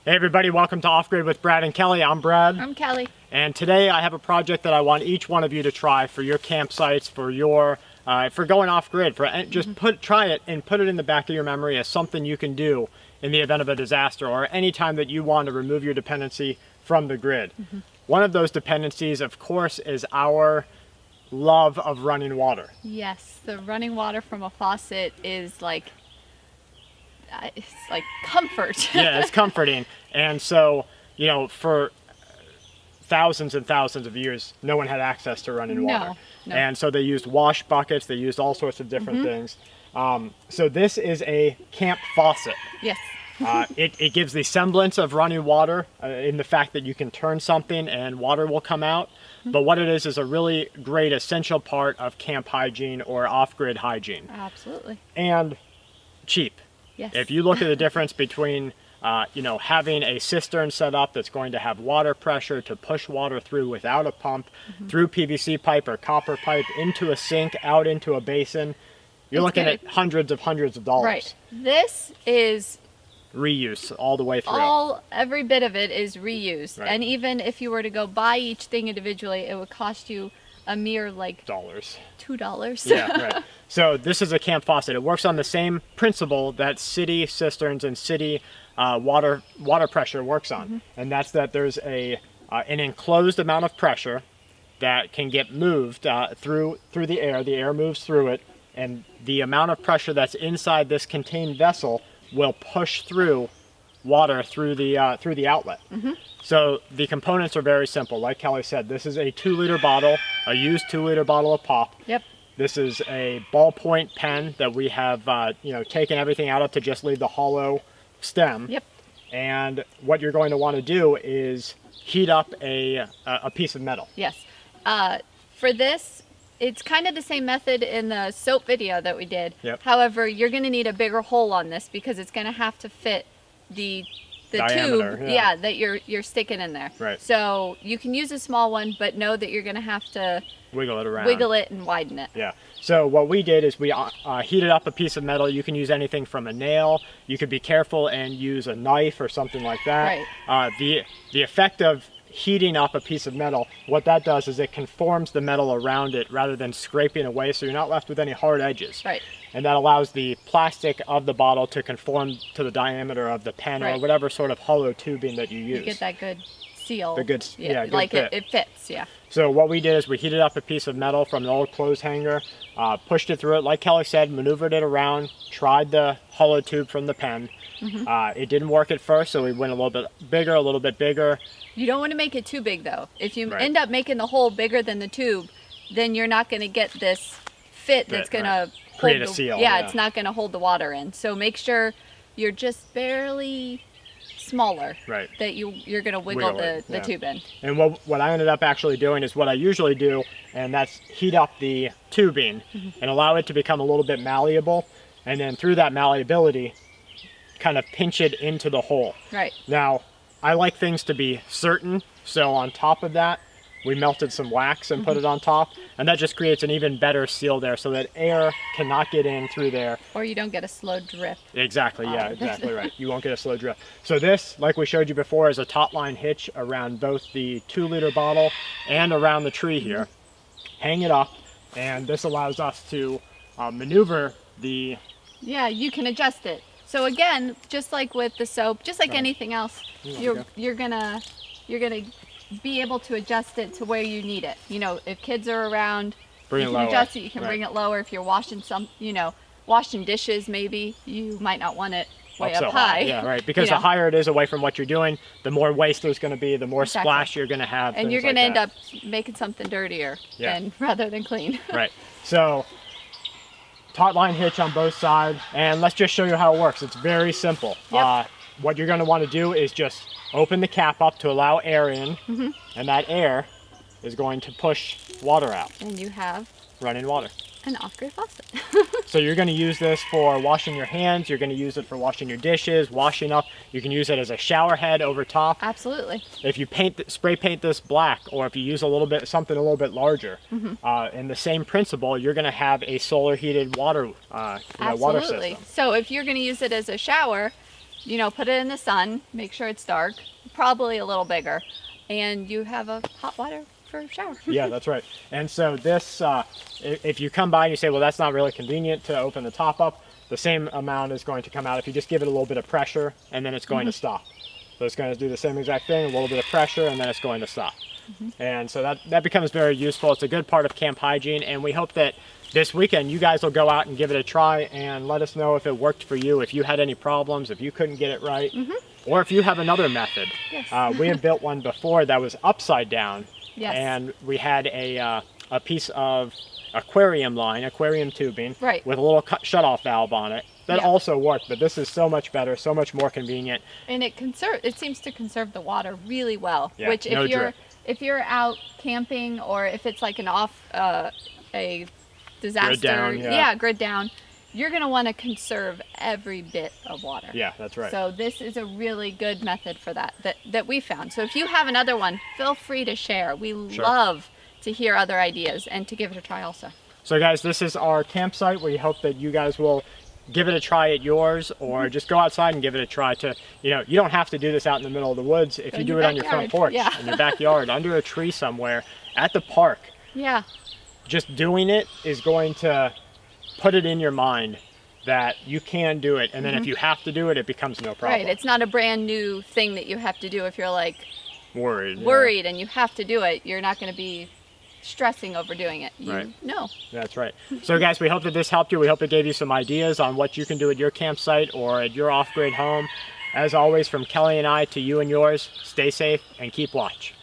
Hey everybody, welcome to Off Grid with Brad and Kelly. I'm Brad. I'm Kelly. And today I have a project that I want each one of you to try for your campsites, for your for going off grid, for just try it and put it in the back of your memory as something you can do in the event of a disaster or any time that you want to remove your dependency from the grid. One of those dependencies, of course, is our love of running water. Yes, the running water from a faucet is like, it's like comfort. Yeah, it's comforting. And so, you know, for thousands and thousands of years, no one had access to running water. No. And so they used wash buckets, they used all sorts of different things. So this is a camp faucet. Yes. It gives the semblance of running water in the fact that you can turn something and water will come out. But what it is a really great essential part of camp hygiene or off-grid hygiene. Absolutely. And cheap. Yes. If you look at the difference between having a cistern set up that's going to have water pressure to push water through without a pump, through PVC pipe or copper pipe, into a sink, out into a basin, you're looking at hundreds of dollars. Right. This is reuse all the way through. Every bit of it is reused. Right. And even if you were to go buy each thing individually, it would cost you a mere like $2. Yeah, right. So this is a camp faucet. It works on the same principle that city cisterns and city water pressure works on, and that's that there's an enclosed amount of pressure that can get moved through the air. The air moves through it, and the amount of pressure that's inside this contained vessel will push through water through the outlet. So the components are very simple. Like Kelly said, this is a 2-liter bottle, a used 2-liter bottle of pop. Yep. This is a ballpoint pen that we have taken everything out of to just leave the hollow stem. Yep. And what you're going to want to do is heat up a piece of metal. Yes. For this, it's kind of the same method in the soap video that we did. Yep. However, you're going to need a bigger hole on this because it's going to have to fit the diameter, tube, yeah, that you're sticking in there. Right. So you can use a small one, but know that you're going to have to wiggle it around, wiggle it and widen it. Yeah. So what we did is we heated up a piece of metal. You can use anything from a nail. You could be careful and use a knife or something like that. Right. The effect of heating up a piece of metal, what that does is it conforms the metal around it rather than scraping away, so you're not left with any hard edges. Right. And that allows the plastic of the bottle to conform to the diameter of the pen, or whatever sort of hollow tubing that you use. You get that good seal. The good, good like fit. It fits, yeah. So what we did is we heated up a piece of metal from an old clothes hanger, pushed it through it, like Kelly said, maneuvered it around, tried the hollow tube from the pen. It didn't work at first, so we went a little bit bigger. You don't want to make it too big though. If you end up making the hole bigger than the tube, then you're not going to get this fit that's going to create a seal. Yeah, it's not going to hold the water in. So make sure you're just barely smaller. Right. That you're going to wiggle the tube in. And what I ended up actually doing is what I usually do, and that's heat up the tubing and allow it to become a little bit malleable, and then through that malleability, kind of pinch it into the hole. Right. Now, I like things to be certain, so on top of that, we melted some wax and put it on top, and that just creates an even better seal there so that air cannot get in through there. Or you don't get a slow drip. Exactly, yeah, exactly right. You won't get a slow drip. So this, like we showed you before, is a top line hitch around both the 2-liter bottle and around the tree here. Hang it up, and this allows us to maneuver the... Yeah, you can adjust it. So again, just like with the soap, just like anything else, you're gonna be able to adjust it to where you need it. You know, if kids are around, you can adjust it. You can bring it lower. If you're washing washing dishes, maybe you might not want it way up high. Yeah, right. Because the higher it is away from what you're doing, the more waste there's going to be, the more splash you're going to have, and you're going to end up making something dirtier rather than clean. Right. So, taut line hitch on both sides, and let's just show you how it works. It's very simple. Yep. What you're going to want to do is just open the cap up to allow air in, and that air is going to push water out. And you have running water. An off-grid faucet. So you're going to use this for washing your hands, you're going to use it for washing your dishes, washing up. You can use it as a shower head over top. Absolutely. If you spray paint this black, or if you use something a little bit larger, in the same principle, you're going to have a solar heated water system. So if you're going to use it as a shower, you know, put it in the sun, make sure it's dark, probably a little bigger, and you have a hot water for a shower. Yeah, that's right. And so this, if you come by and you say, well, that's not really convenient to open the top up, the same amount is going to come out if you just give it a little bit of pressure, and then it's going to stop. So it's going to do the same exact thing, a little bit of pressure, and then it's going to stop. And so that becomes very useful. It's a good part of camp hygiene, and we hope that this weekend you guys will go out and give it a try and let us know if it worked for you, if you had any problems, if you couldn't get it right, or if you have another method. Yes. We had built one before that was upside down, Yes. and we had a piece of aquarium line, aquarium tubing, Right. with a little shut-off valve on it. That Yeah. also worked, but this is so much better, so much more convenient. And it seems to conserve the water really well. Yeah, Which no drip. if you're out camping, or if it's like a disaster, Grid down, yeah. grid down, you're gonna want to conserve every bit of water. Yeah, that's right. So this is a really good method for that we found. So if you have another one, feel free to share. We love to hear other ideas and to give it a try also. So guys, this is our campsite. We hope that you guys will give it a try at yours, or just go outside and give it a try. You don't have to do this out in the middle of the woods. If Go you in do your it on your front backyard. porch, Yeah. in your backyard, under a tree somewhere, at the park, Yeah. just doing it is going to put it in your mind that you can do it. And then if you have to do it, it becomes no problem. Right. It's not a brand new thing that you have to do if you're like worried and you have to do it. You're not going to be stressing over doing it. Right. No. That's right. So guys, we hope that this helped you. We hope it gave you some ideas on what you can do at your campsite or at your off-grid home. As always, from Kelly and I to you and yours, stay safe and keep watch.